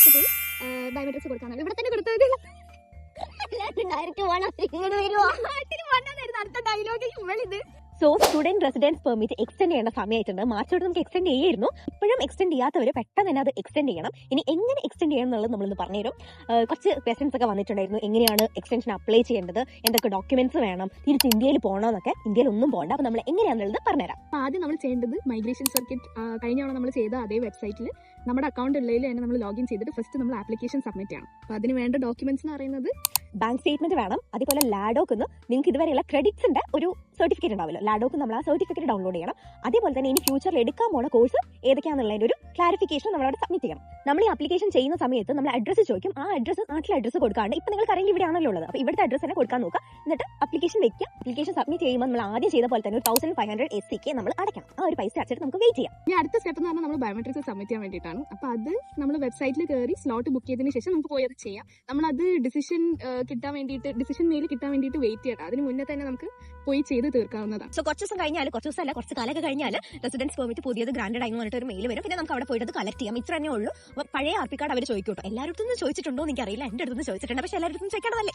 കൊടുത്തിട്ട് ബയോമെട്രിക്സ് കൊടുക്കാൻ ഇവിടെ തന്നെ കൊടുത്തത് അടുത്ത ഡയലോഗ് ഇവളിത്. So student residence permit extend ചെയ്യേണ്ട സമയമായിട്ടുണ്ട്. മാർച്ചോട് നമുക്ക് എക്സ്റ്റെൻഡ് ചെയ്യായിരുന്നു. ഇപ്പോഴും എക്സ്റ്റെൻഡ് ചെയ്യാത്തവർ പെട്ടെന്ന് തന്നെ അത് എക്സ്റ്റെൻഡ് ചെയ്യണം. ഇനി എങ്ങനെ എക്സ്റ്റെൻഡ് ചെയ്യണം എന്നുള്ളത് നമ്മളിന്ന് പറഞ്ഞുതരും. കുറച്ച് ക്വസ്റ്റൻസ് ഒക്കെ വന്നിട്ടുണ്ടായിരുന്നു. എങ്ങനെയാണ് എക്സ്റ്റൻഷൻ അപ്ലൈ ചെയ്യേണ്ടത്, എന്തൊക്കെ ഡോക്യുമെന്റ്സ് വേണം, തിരിച്ച് ഇന്ത്യയിൽ പോകണമെന്നൊക്കെ. ഇന്ത്യയിൽ ഒന്നും പോകണ്ട. അപ്പോൾ നമ്മൾ എങ്ങനെയാണെന്നുള്ളത് പറഞ്ഞുതരാം. അപ്പോൾ ആദ്യം നമ്മൾ ചെയ്യേണ്ടത് മൈഗ്രേഷൻ സർക്കിറ്റ് കഴിഞ്ഞ തവണ നമ്മൾ ചെയ്ത അതേ വെബ്സൈറ്റിൽ നമ്മുടെ അക്കൗണ്ട് ഉള്ളതിൽ തന്നെ നമ്മൾ ലോഗിൻ ചെയ്തിട്ട് ഫസ്റ്റ് നമ്മൾ ആപ്ലിക്കേഷൻ സബ്മിറ്റ് ചെയ്യണം. അപ്പോൾ അതിന് വേണ്ട ഡോക്യുമെന്റ്സ് എന്ന് പറയുന്നത് ബാങ്ക് സ്റ്റേറ്റ്മെന്റ് വേണം. അതുപോലെ ലാഡോക്ക് നിങ്ങൾക്ക് ഇതുവരെയുള്ള ക്രെഡിറ്റ്സിന്റെ ഒരു സർട്ടിഫിക്കറ്റ് ഉണ്ടാവില്ല. ലാഡോക്ക് നമ്മൾ ആ സർട്ടിഫിക്കറ്റ് ഡൗൺലോഡ് ചെയ്യണം. അതേപോലെ തന്നെ ഇനി ഫ്യൂച്ചറിൽ എടുക്കാൻ പോണ കോഴ്സ് ഏതൊക്കെയാണെന്നുള്ളതിന്റെ ഒരു ക്ലാരിഫിക്കേഷൻ നമ്മളവിടെ സബ്മിറ്റ് ചെയ്യണം. നമ്മൾ ഈ ആപ്ലിക്കേഷൻ ചെയ്യുന്ന സമയത്ത് നമ്മൾ അഡ്രസ്സ് ചോദിക്കും. ആ അഡ്രസ്സ് നാട്ടിലെ അഡ്രസ്സ് കൊടുക്കാണ്ട് ഇപ്പൊ നിങ്ങൾ കറന്റ് ഇവിടെയാണല്ലോ ഉള്ളത്. അപ്പോൾ ഇവിടുത്തെ അഡ്രസ്സ് തന്നെ കൊടുക്കാൻ നോക്കുക. എന്നിട്ട് ആപ്ലിക്കേഷൻ വെക്കുക. ആപ്ലിക്കേഷൻ സബ്മിറ്റ് ചെയ്യുമ്പോൾ നമ്മൾ ആദ്യം ചെയ്ത പോലെ തന്നെ 1500 SCK നമ്മൾ അടയ്ക്കണം. ആ ഒരു പൈസ അടച്ചിട്ട് നമുക്ക് വെയിറ്റ് ചെയ്യാം. ഇനി അടുത്ത സ്റ്റെപ്പ് എന്ന് പറഞ്ഞാൽ നമ്മൾ ബയോമെട്രിക്സ് സബ്മിറ്റ് ചെയ്യാൻ വേണ്ടിയിട്ടാണ്. അപ്പോൾ അത് നമ്മൾ വെബ്സൈറ്റിൽ കയറി സ്ലോട്ട് ബുക്ക് ചെയ്തതിന് ശേഷം നമുക്ക് പോയി അത് ചെയ്യാം. നമ്മളത് ഡിസിഷൻ മെയിൽ കിട്ടാൻ വേണ്ടിയിട്ട് വെയിറ്റ് ചെയ്യണം. അതിന് മുന്നേ തന്നെ നമുക്ക് പോയി ചെയ്ത് തീർക്കാവുന്നതാണ്. സോ കുറച്ച് ദിവസം കഴിഞ്ഞാൽ, കുറച്ച് ദിവസമല്ല കുറച്ച് കാലമൊക്കെ കഴിഞ്ഞാൽ റെസിഡൻസ് പെർമിറ്റ് പുതിയത് ഗ്രാൻഡ് ആയി പറഞ്ഞിട്ട് ഒരു മെയിൽ വരും. പിന്നെ നമുക്ക് അവിടെ പോയിട്ട് അത് കളക്ട് ചെയ്യാം. ഇത്ര തന്നെ ഉള്ളൂ. പഴയ RP കാർഡ് അവർ ചോദിക്കും കേട്ടോ. എല്ലാവരുടെ അടുത്തും ചോദിച്ചിട്ടുണ്ടോ എന്ന് എനിക്കറിയില്ല. എൻ്റെ അടുത്തുനിന്ന് ചോദിച്ചിട്ടുണ്ട്. പക്ഷേ എല്ലാവരുടെ അടുത്തും ചോദിക്കേണ്ടതല്ലേ.